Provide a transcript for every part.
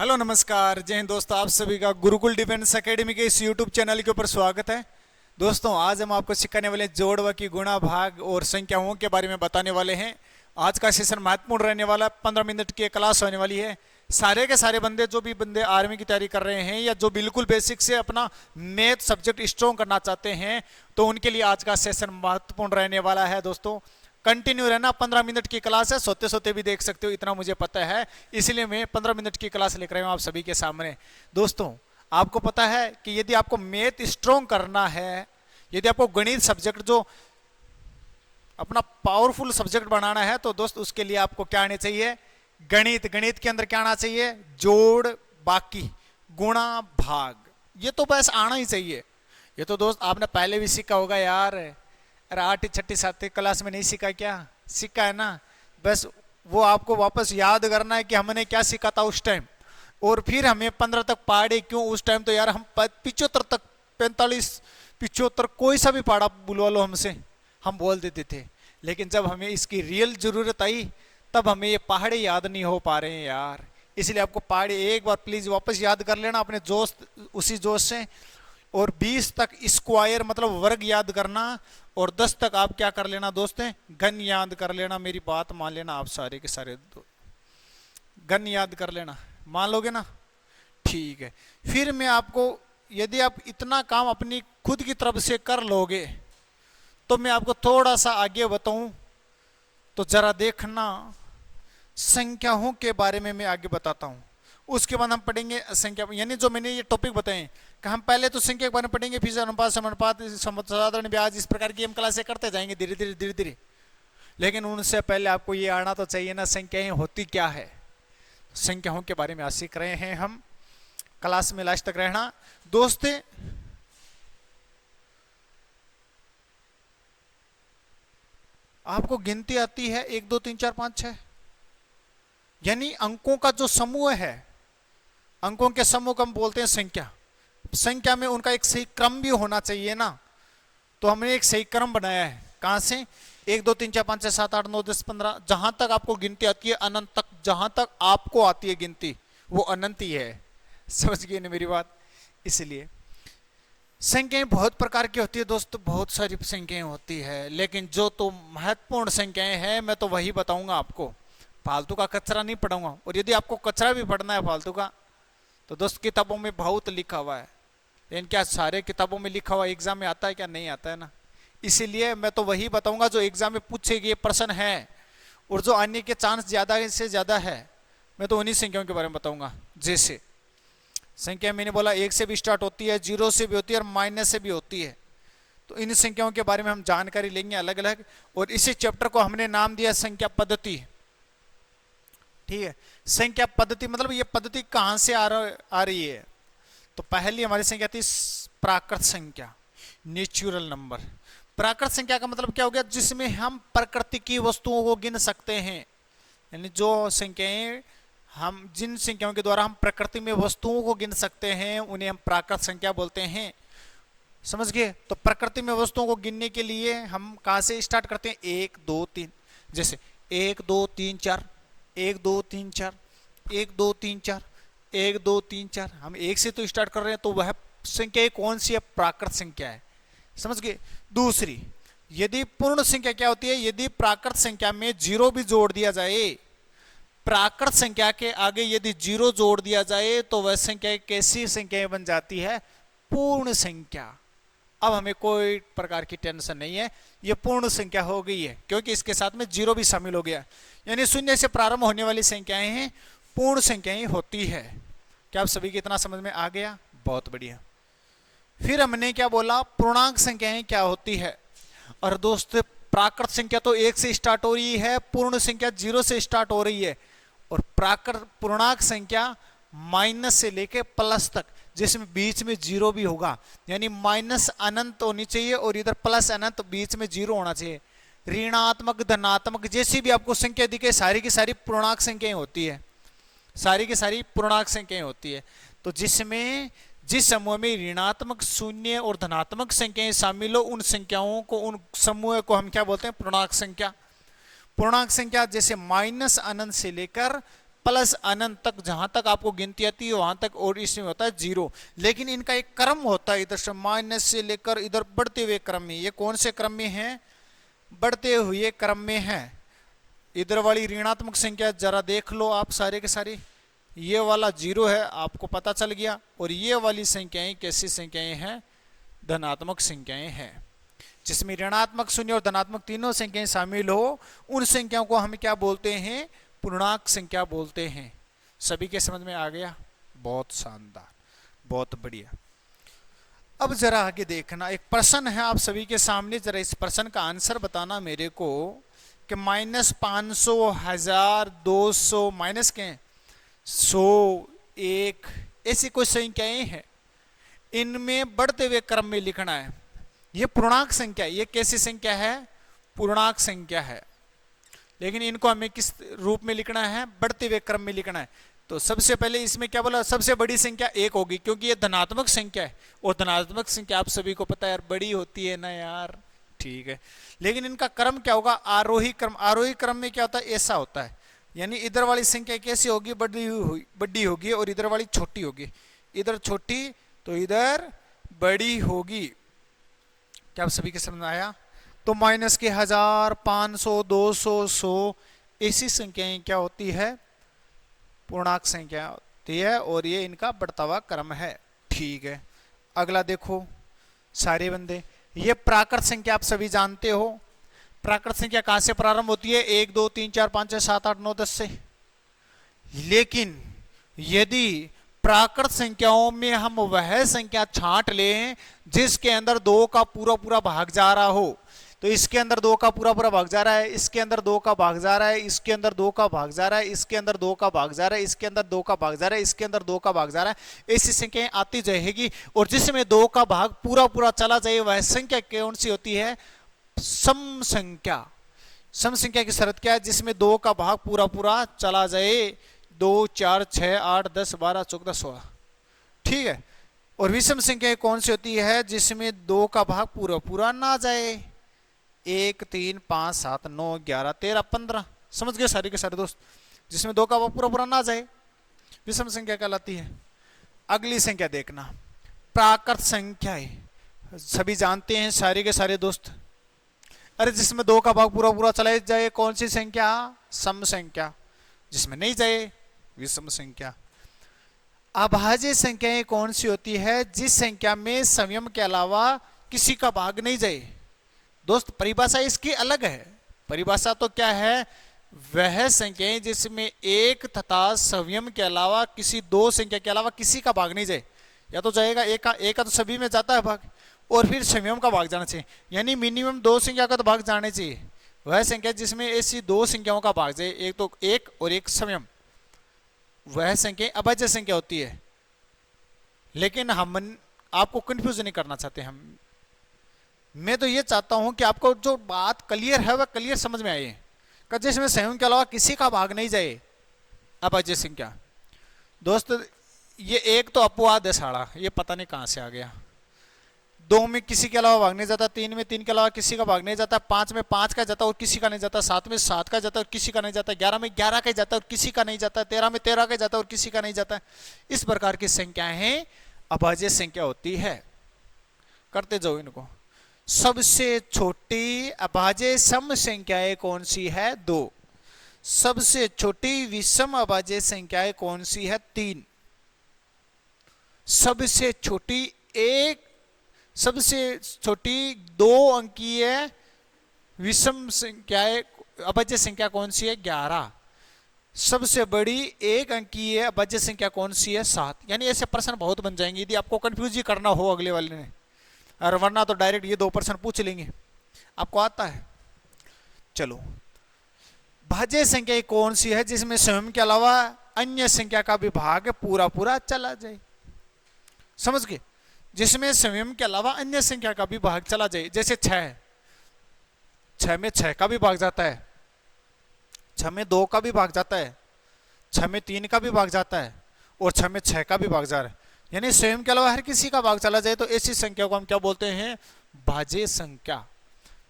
Hello नमस्कार जय हिंद दोस्तों, आप सभी का गुरुकुल डिफेंस एकेडमी के इस यूट्यूब चैनल के ऊपर स्वागत है। दोस्तों आज हम आपको सिखाने वाले जोड़ व की गुणा भाग और संख्याओं के बारे में बताने वाले हैं। आज का सेशन महत्वपूर्ण रहने वाला, 15 मिनट की क्लास होने वाली है। सारे के सारे बंदे जो भी बंदे आर्मी की तैयारी कर रहे हैं या जो बिल्कुल बेसिक से अपना मैथ सब्जेक्ट स्ट्रॉन्ग करना चाहते हैं तो उनके लिए आज का सेशन महत्वपूर्ण रहने वाला है। दोस्तों कंटिन्यू रहना, 15 मिनट की क्लास है, सोते सोते भी देख सकते हो, इतना मुझे पता है, इसलिए मैं 15 मिनट की क्लास लेकर आया हूं आप सभी के सामने। दोस्तों आपको पता है कि यदि आपको मैथ स्ट्रॉन्ग करना है, यदि आपको गणित सब्जेक्ट जो अपना पावरफुल सब्जेक्ट बनाना है तो दोस्त उसके लिए आपको क्या आने चाहिए, गणित। गणित के अंदर क्या आना चाहिए, जोड़ बाकी गुणा भाग, ये तो बस आना ही चाहिए। ये तो दोस्त आपने पहले भी सीखा होगा यार, अरे 8वीं 6वीं 7वीं क्लास में नहीं सीखा क्या, सीखा है ना। बस वो आपको वापस याद करना है कि हमने क्या सीखा था उस टाइम, और फिर हमें 15 तक पढ़े क्यों। उस टाइम तो यार हम 75 तक, 45 75 कोई सा भी पढ़ा बुलवा लो हमसे, हम बोल देते थे। लेकिन जब हमें इसकी रियल जरूरत आई तब हमें ये पहाड़े याद नहीं हो पा रहे हैं यार। इसलिए आपको पहाड़े एक बार प्लीज वापस याद कर लेना अपने जोश, उसी जोश से। और 20 तक स्क्वायर मतलब वर्ग याद करना, और 10 तक आप क्या कर लेना दोस्तों, घन याद कर लेना। मेरी बात मान लेना, आप सारे के सारे घन याद कर लेना, मान लोगे ना, ठीक है। फिर मैं आपको, यदि आप इतना काम अपनी खुद की तरफ से कर लोगे तो मैं आपको थोड़ा सा आगे बताऊं तो जरा देखना, संख्याओं के बारे में मैं आगे बताता हूं। उसके बाद हम पढ़ेंगे संख्या, यानी जो मैंने ये टॉपिक बताए कि हम पहले तो संख्या के बारे में पढ़ेंगे, फिर अनुपात, समानुपात, साधारण ब्याज, इस प्रकार की हम क्लासें करते जाएंगे धीरे धीरे धीरे धीरे। लेकिन उनसे पहले आपको ये आना तो चाहिए ना, संख्याएं होती क्या है। संख्याओं के बारे में आज सीख रहे हैं हम, क्लास में लास्ट तक रहना दोस्ते। आपको गिनती आती है 1 2 3 4 5 6, यानी अंकों का जो समूह है, अंकों के समूह को हम बोलते हैं संख्या। संख्या में उनका एक सही क्रम भी होना चाहिए ना, तो हमने एक सही क्रम बनाया है। कहां से, 1 2 3 4 5 6 7 8 9 10 15, जहां तक आपको गिनती आती है अनंत तक, जहां तक आपको आती है गिनती वो अनंत ही है। समझ गए ना मेरी बात। इसलिए संख्याएं बहुत प्रकार की होती है दोस्तों, बहुत सारी संख्याएं होती है, लेकिन जो तो महत्वपूर्ण संख्याएं हैं मैं तो वही बताऊंगा आपको, फालतू का कचरा नहीं पढ़ाऊंगा। और यदि आपको कचरा भी पढ़ना है फालतू का तो दोस्त किताबों में बहुत लिखा हुआ है, लेकिन क्या सारे किताबों में लिखा हुआ एग्जाम में आता है क्या, नहीं आता है ना। इसीलिए मैं तो वही बताऊंगा जो एग्जाम में पूछे गए प्रश्न है और जो आने के चांस ज्यादा से ज्यादा है, मैं तो उन्हीं संख्याओं के बारे में बताऊंगा। जैसे संख्या मैंने बोला 1 से भी स्टार्ट होती है, 0 से भी होती है और माइनस से भी होती है, तो इन संख्याओं के बारे में हम जानकारी लेंगे अलग अलग। और इसी चैप्टर को हमने नाम दिया संख्या पद्धति, ठीक है। संख्या पद्धति मतलब ये पद्धति कहां से आ रही है, तो पहली हमारी संख्या थी प्राकृत संख्या, नेचुरल नंबर। प्राकृत संख्या का मतलब क्या हो गया, जिसमें हम प्रकृति की वस्तुओं को गिन सकते हैं, यानी जो संख्याएं हम, जिन संख्याओं के द्वारा हम प्रकृति में वस्तुओं को गिन सकते हैं उन्हें हम प्राकृत संख्या बोलते हैं। समझ गए। तो प्रकृति में वस्तुओं को गिनने के लिए हम कहां से स्टार्ट करते हैं, 1 2 3, जैसे 1 2 3 4, 1 2 3 4, 1 2 3 4, 1 2 3 4, हम 1 से तो स्टार्ट कर रहे हैं, तो वह संख्या कौन सी है, प्राकृत संख्या है। समझ गए। दूसरी, यदि पूर्ण संख्या क्या होती है, यदि प्राकृत संख्या में 0 भी जोड़ दिया जाए, प्राकृत संख्या के आगे यदि 0 जोड़ दिया जाए तो वह संख्या कैसी संख्या बन जाती है, पूर्ण संख्या। अब हमें कोई प्रकार की टेंशन नहीं है, यह पूर्ण संख्या हो गई है क्योंकि इसके साथ में 0 भी शामिल हो गया, यानी शून्य से प्रारंभ होने वाली संख्याएं हैं, पूर्ण संख्याएं होती है। क्या आप सभी को इतना समझ में आ गया, बहुत बढ़िया। फिर हमने क्या बोला, पूर्णांक संख्याएं क्या होती है। और दोस्त प्राकृत संख्या तो 1 से स्टार्ट हो रही है, पूर्ण संख्या 0 से स्टार्ट हो रही है, और प्राकृत पूर्णांक संख्या माइनस से लेके प्लस तक, जिसमें बीच में 0 भी होगा, यानी माइनस अनंत होनी चाहिए और इधर प्लस अनंत, बीच में 0 होना चाहिए। ऋणात्मक, धनात्मक, जैसी भी आपको संख्या दिखे सारी की सारी पूर्णांक संख्याएं होती है, सारी की सारी पूर्णांक संख्याएं होती है। तो जिसमें जिस समूह में ऋणात्मक, शून्य और धनात्मक संख्याएं शामिल हो, उन संख्याओं को, उन समूह को हम क्या बोलते हैं, पूर्णांक संख्या। पूर्णांक संख्या जैसे माइनस अनंत से लेकर प्लस अनंत तक, जहां तक आपको गिनती आती है वहां तक, और इसमें होता है 0। लेकिन इनका एक क्रम होता है, इधर से माइनस से लेकर इधर बढ़ते हुए क्रम में। ये कौन से क्रम में है? बढ़ते हुए क्रम में है। इधर वाली ऋणात्मक संख्या जरा देख लो आप सारे के सारे, ये वाला 0 है, आपको पता चल गया। और ये वाली संख्याएं कैसी संख्याएं हैं? धनात्मक संख्याएं हैं। जिसमें ऋणात्मक, शून्य और धनात्मक तीनों संख्याएं शामिल हो, उन संख्याओं को हम क्या बोलते हैं? पूर्णांक संख्या बोलते हैं। सभी के समझ में आ गया? बहुत शानदार, बहुत बढ़िया। अब जरा आगे देखना, एक प्रश्न है आप सभी के सामने, जरा इस प्रश्न का आंसर बताना मेरे को कि -500, 1000, 200, माइनस के 100, 1, ऐसी कोई संख्याएं हैं, इनमें बढ़ते हुए क्रम में लिखना है। ये पूर्णांक संख्या, ये कैसी संख्या है? पूर्णांक संख्या है। लेकिन इनको हमें किस रूप में लिखना है? बढ़ते हुए क्रम में लिखना है। तो सबसे पहले इसमें क्या बोला? सबसे बड़ी संख्या 1 होगी, क्योंकि ये धनात्मक संख्या है, और धनात्मक संख्या आप सभी को पता है यार, बड़ी होती है ना यार, ठीक है। लेकिन इनका क्रम क्या होगा? आरोही क्रम। आरोही क्रम में क्या होता है? ऐसा होता है, यानी इधर वाली संख्या कैसी होगी? बड़ी होगी, और इधर वाली छोटी होगी। इधर छोटी तो इधर बड़ी होगी। क्या आप सभी के समझ में आया? तो माइनस के 1000, 500, 200, 100 ऐसी संख्याएं क्या होती है? पूर्णांक संख्या होती है, और ये इनका बढ़ता हुआ क्रम है, ठीक है। अगला देखो सारे बंदे, ये प्राकृत संख्या आप सभी जानते हो। प्राकृत संख्या कहां से प्रारंभ होती है? 1, 2, 3, 4, 5, 6, 7, 8, 9, 10 से। लेकिन यदि प्राकृत संख्याओं में हम वह संख्या छांट लें जिसके अंदर 2 का पूरा पूरा भाग जा रहा हो, तो इसके अंदर 2 का पूरा पूरा भाग जा रहा है, इसके अंदर 2 का भाग जा रहा है, इसके अंदर 2 का भाग जा रहा है, इसके अंदर 2 का भाग जा रहा है, इसके अंदर 2 का भाग जा रहा है, इसके अंदर 2 का भाग जा रहा है, ऐसी संख्याएं आती जाएगी। और जिसमें 2 का भाग पूरा पूरा चला जाए वह संख्या कौन सी होती है? सम संख्या। सम संख्या की शर्त क्या है? जिसमें 2 का भाग पूरा पूरा चला जाए। 2, 4, 6, 8, 10, 12, 14, 16, ठीक है। और विषम संख्या कौन सी होती है? जिसमें 2 का भाग पूरा पूरा ना जाए। 1, 3, 5, 7, 9, 11, 13, 15, समझ गए सारे के सारे दोस्त? जिसमें 2 का भाग पूरा पूरा ना जाए विषम संख्या कहलाती है। अगली संख्या देखना, प्राकृत संख्याएं सभी जानते हैं सारे के सारे दोस्त। अरे जिसमें 2 का भाग पूरा पूरा चला जाए कौन सी संख्या? सम संख्या। जिसमें नहीं जाए विषम संख्या। अभाज्य संख्याएं कौन सी होती है? जिस संख्या में संयम के अलावा किसी का भाग नहीं जाए। दोस्त परिभाषा इसकी अलग है। परिभाषा तो क्या है? वह संख्याएं जिसमें एक तथा संयम के अलावा किसी 2 संख्या के अलावा किसी का भाग नहीं जाए। या तो जाएगा एक का तो सभी में जाता है भाग, और फिर संयम का भाग जाना चाहिए, यानी मिनिमम 2 संख्या का तो भाग जाने चाहिए। वह संख्या जिसमें ऐसी 2 संख्याओं का भाग जाए, एक तो एक और एक संयम, वह संख्या अभाज्य संख्या होती है। लेकिन हम आपको कंफ्यूज नहीं करना चाहते। मैं तो ये चाहता हूं कि आपको जो बात क्लियर है वह क्लियर समझ में आए, जिसमें संयम के अलावा किसी का भाग नहीं जाए, अभाज्य संख्या। दोस्त ये एक तो अपवाद है साड़ा, ये पता नहीं कहां से आ गया। 2 में किसी के अलावा भाग नहीं जाता, 3 में 3 के अलावा किसी का भाग नहीं जाता, 5 में 5 का जाता और किसी का नहीं जाता, 7 में 7 का जाता और किसी का नहीं जाता, 11 में 11 का जाता और किसी का नहीं जाता, 13 में 13 का जाता और किसी का नहीं जाता। इस प्रकार की संख्याएं अभाज्य संख्या होती है। करते जाओ इनको। सबसे छोटी अभाज्य सम संख्याएं कौन सी है? 2। सबसे छोटी विषम अभाज्य संख्याएं कौन सी है? 3। सबसे छोटी 2 अंकीय विषम संख्याएं अभाज्य संख्या कौन सी है? 11। सबसे बड़ी 1 अंकीय अभाज्य संख्या कौन सी है? 7। यानी ऐसे प्रश्न बहुत बन जाएंगे यदि आपको कंफ्यूज ही करना हो अगले वाले ने, और वरना तो डायरेक्ट ये 2 प्रश्न पूछ लेंगे। आपको आता है? चलो, भाज्य संख्या कौन सी है जिसमें स्वयं के अलावा अन्य संख्या का भी भाग पूरा पूरा चला जाए? समझ गए? जिसमें स्वयं के अलावा अन्य संख्या का भी भाग चला जाए। जैसे 6 में 6 का भी भाग जाता है, 6 में 2 का भी भाग जाता है, 6 में 3 का भी भाग जाता है, और 6 में 6 का भी भाग जा रहा है। यानी स्वयं के अलावा हर किसी का भाग चला जाए तो ऐसी संख्या को हम क्या बोलते हैं? भाज्य संख्या।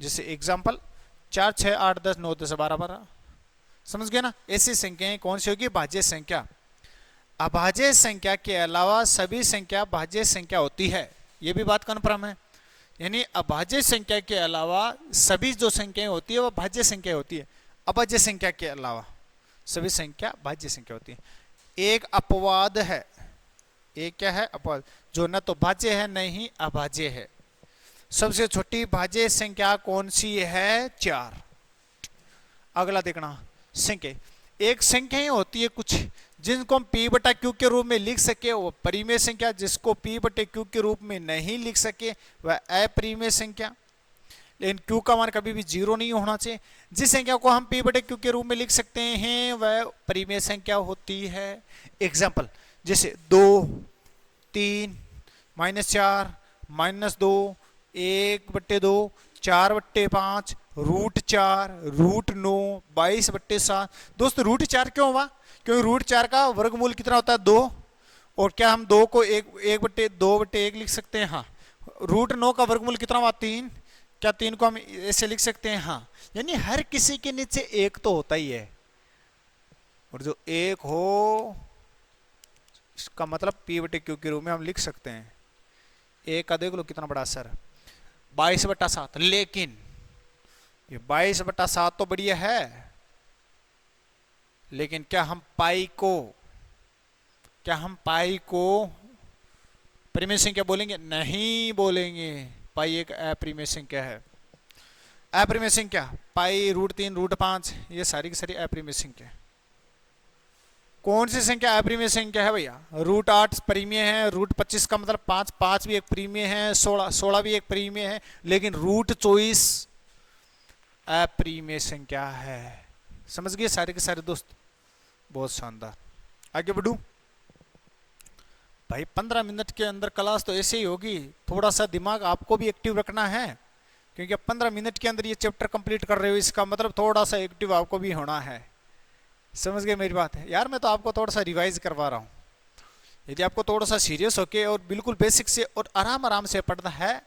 जैसे एग्जांपल 4, 6, 8, 10, 9, 10, 12, 12, समझ गए ना। ऐसी संख्याएं कौन सी होगी? भाज्य संख्या। अभाज्य संख्या के अलावा सभी संख्या भाज्य संख्या होती है, ये भी बात कन्फर्म है। यानी अभाज्य संख्या के अलावा सभी जो संख्याएं होती है वो भाज्य संख्या होती है। अभाज्य संख्या के अलावा सभी संख्या भाज्य संख्या होती है। एक अपवाद है, एक क्या है? अपवाद, जो न तो भाज्य है न ही अभाज्य है। सबसे छोटी भाज्य संख्या कौन सी है? 4। अगला देखना, संख्या। एक संख्याएं होती है कुछ जिनको हम p बटा क्यू के रूप में लिख सके वो परिमेय संख्या, जिसको p बटे क्यू के रूप में नहीं लिख सके वह अपरिमेय संख्या। लेकिन q का मान कभी भी 0 नहीं होना चाहिए। जिस संख्या को हम p बटे क्यू के रूप में लिख सकते हैं वह परिमेय संख्या होती है। एग्जाम्पल जैसे 2, 3, -4, -2, 1/2, 4/5, √4, √9, 22/7। दोस्तों √4 क्यों हुआ? क्योंकि √4 का वर्गमूल कितना होता है? 2। और क्या हम 2 को 1/2/1 लिख सकते हैं? हाँ। √9 का वर्गमूल कितना हुआ? 3। क्या 3 को हम ऐसे लिख सकते हैं? हाँ। यानी हर किसी के नीचे 1 तो होता ही है, और जो 1 हो इसका मतलब p बटे क्यू के रूप में हम लिख सकते हैं। 1 का देख लो कितना बड़ा असर, 22/7। लेकिन ये 22/7 तो बढ़िया है, लेकिन क्या हम पाई को परिमेय संख्या बोलेंगे? नहीं बोलेंगे। पाई एक अपरिमेय संख्या है। अपरिमेय संख्या पाई, √3, √5 ये सारी की सारी अपरिमेय संख्या। कौन सी संख्या अपरिमेय संख्या है भैया? √8 परिमेय है, √25 का मतलब 5 भी एक परिमेय है, 16 भी एक परिमेय है, लेकिन √24 अपरिमेय संख्या है। समझ गए सारे के सारे दोस्त? बहुत शानदार। आगे बढ़ू भाई। 15 मिनट के अंदर क्लास तो ऐसे ही होगी, थोड़ा सा दिमाग आपको भी एक्टिव रखना है, क्योंकि अब 15 मिनट के अंदर ये चैप्टर कंप्लीट कर रहे हो, इसका मतलब थोड़ा सा एक्टिव आपको भी होना है। समझ गए मेरी बात है यार? मैं तो आपको थोड़ा सा रिवाइज करवा रहा हूँ। यदि आपको थोड़ा सा सीरियस होके और बिल्कुल बेसिक से और आराम से पढ़ना है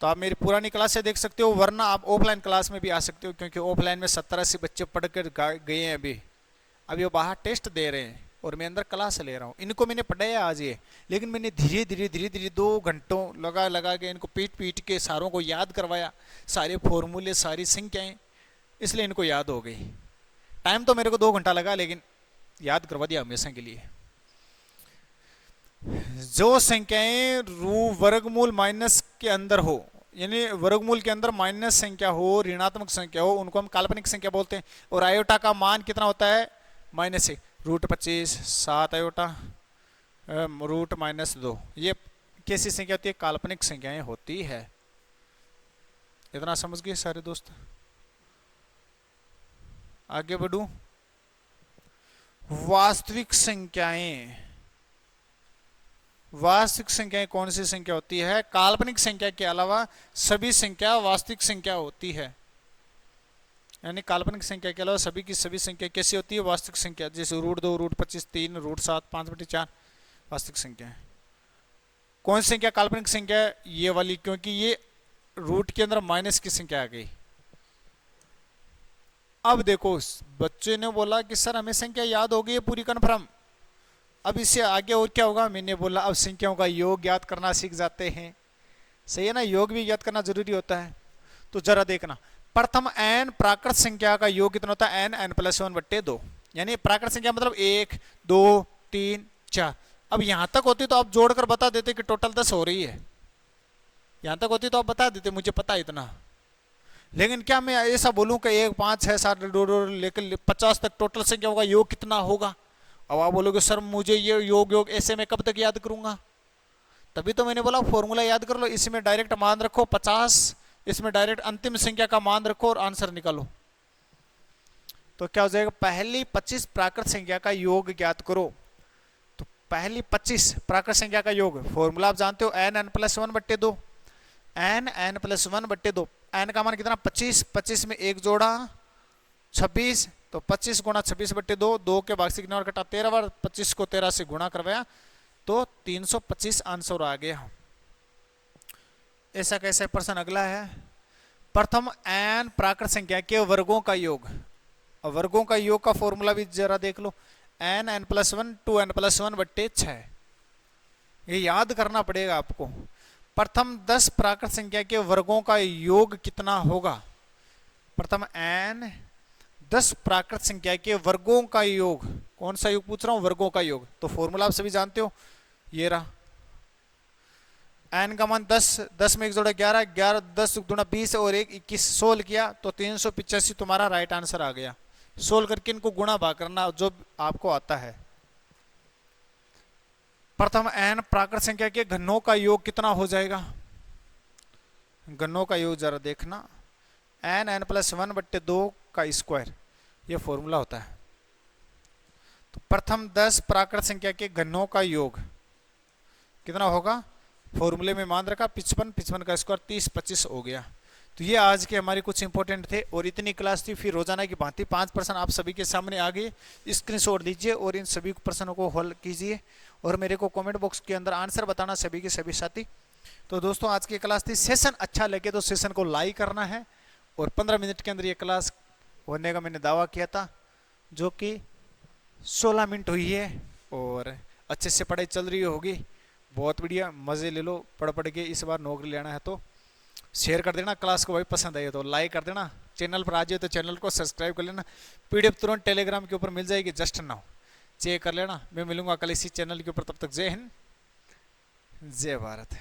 तो आप मेरी पुरानी क्लास से देख सकते हो, वरना आप ऑफलाइन क्लास में भी आ सकते हो, क्योंकि ऑफलाइन में 70-80 बच्चे पढ़ कर गए हैं। अभी वो बाहर टेस्ट दे रहे हैं और मैं अंदर क्लास ले रहा हूँ। इनको मैंने पढ़ाया आज ये, लेकिन मैंने धीरे धीरे 2 घंटों लगा के इनको पीट के सारों को याद करवाया, सारे फॉर्मूले सारी संख्याएं, इसलिए इनको याद हो गई। टाइम तो मेरे को 2 घंटा लगा, लेकिन याद करवा दिया हमेशा के लिए। जो संख्याएं वर्गमूल माइनस के अंदर हो, यानी वर्गमूल के अंदर माइनस संख्या हो, ऋणात्मक संख्या हो, उनको हम काल्पनिक संख्या बोलते हैं। और आयोटा का मान कितना होता है? -1, √25, 7 आयोटा, √-2। ये कैसी संख्या होती है? काल्पनिक संख्याएं होती है। इतना समझ गए सारे दोस्त? आगे बढ़ू। वास्तविक संख्याएं। वास्तविक संख्याएं कौन सी संख्या होती है? काल्पनिक संख्या के अलावा सभी संख्या वास्तविक संख्या होती है। यानी काल्पनिक संख्या के अलावा सभी की सभी संख्या कैसी होती है? वास्तविक संख्या। जैसे √2, √25, 3, √7, 5/4 वास्तविक संख्या है। कौन सी संख्या काल्पनिक संख्या है? ये वाली, क्योंकि ये रूट के अंदर माइनस की संख्या आ गई। अब देखो बच्चे ने बोला कि सर हमें संख्या याद हो गई है पूरी कन्फर्म, अब इससे आगे और क्या होगा? मैंने बोला अब संख्याओं का योग याद करना सीख जाते हैं। सही है ना? योग भी याद करना जरूरी होता है। तो जरा देखना, प्रथम n प्राकृत संख्या का योग कितना होता है? n+1/2। यानी प्राकृत संख्या मतलब 1, 2, 3, 4। अब यहां तक होती तो आप जोड़कर बता देते कि टोटल 10 हो रही है। यहां तक होती तो आप बता देते, मुझे पता है इतना। लेकिन क्या मैं ऐसा बोलूं कि 1, 5, 6, 7 लेकर 50 तक टोटल संख्याओं का योग कितना होगा? अब आप बोलोगे सर मुझे ये योग ऐसे में कब तक याद करूंगा? तभी तो मैंने बोला फॉर्मूला याद कर लो, इसमें डायरेक्ट मान रखो 50, इसमें डायरेक्ट अंतिम संख्या का मान रखो और आंसर निकालो। तो क्या हो जाएगा? पहली 25 प्राकृत संख्या का योग ज्ञात करो। तो पहली 25 प्राकृत संख्या का योग, फॉर्मूला आप जानते हो, n+1/2। n+1/2। n का मान कितना? 25। 25 में 1 जोड़ा 26, तो 25 × 26/2, 2 के भाग से कितना कटा? 13 बार। 25 को 13 से गुणा करवाया तो 325 आंसर आ गया। ऐसा कैसे प्रश्न? अगला है, प्रथम n प्राकृत संख्या के वर्गों का योग। और वर्गों का योग का फॉर्मूला भी जरा देख लो, n n plus one two n plus one बट्टे 6। ये याद करना पड़ेगा आपको। प्रथम 10 प्राकृत संख्या के वर्गों का योग कितना होगा? प्रथम एन 10 प्राकृत संख्या के वर्गों का योग, कौन सा योग पूछ रहा हूं? वर्गों का योग। तो फॉर्मूला आप सभी जानते हो, ये रहा। एन का मान 10, 10 में 1 जोड़ा 11, 11 10 गुणा 20 और 1 21 सोल्व किया तो 385 तुम्हारा राइट आंसर आ गया। सोल्व करके इनको गुणा भाग करना जो आपको आता है। प्रथम एन प्राकृत संख्या के घनों का योग कितना हो जाएगा? घनों का योग जरा देखना, एन एन प्लस वन बट्टे 2 का स्क्वायर, ये फॉर्मूला होता है। तो प्रथम 10 प्राकृत संख्या के घनों का योग कितना होगा? फॉर्मूले में मान रखा 55, 55 का स्क्वायर 30, 25 हो गया। तो ये आज के हमारे कुछ इंपॉर्टेंट थे और इतनी क्लास थी। फिर रोजाना की भांति 5 प्रश्न आप सभी के सामने आ गए, स्क्रीनशॉट दीजिए और इन सभी प्रश्नों को हल कीजिए और मेरे को कमेंट बॉक्स के अंदर आंसर बताना सभी के सभी साथी। तो दोस्तों आज की क्लास थी। सेशन अच्छा लगे तो सेशन को लाइक करना है और 15 मिनट के अंदर ये क्लास होने का मैंने दावा किया था, जो कि 16 मिनट हुई है और अच्छे से पढ़ाई चल रही होगी। बहुत बढ़िया, मज़े ले लो पढ़ के। इस बार नौकरी लेना है तो शेयर कर देना क्लास को, भाई पसंद आई तो लाइक कर देना। चैनल पर आ जाए तो चैनल को सब्सक्राइब कर लेना। पीडीएफ तुरंत टेलीग्राम के ऊपर मिल जाएगी, जस्ट नाउ चेक कर लेना। मैं मिलूंगा कल इसी चैनल के ऊपर, तब तक जय हिंद जय भारत।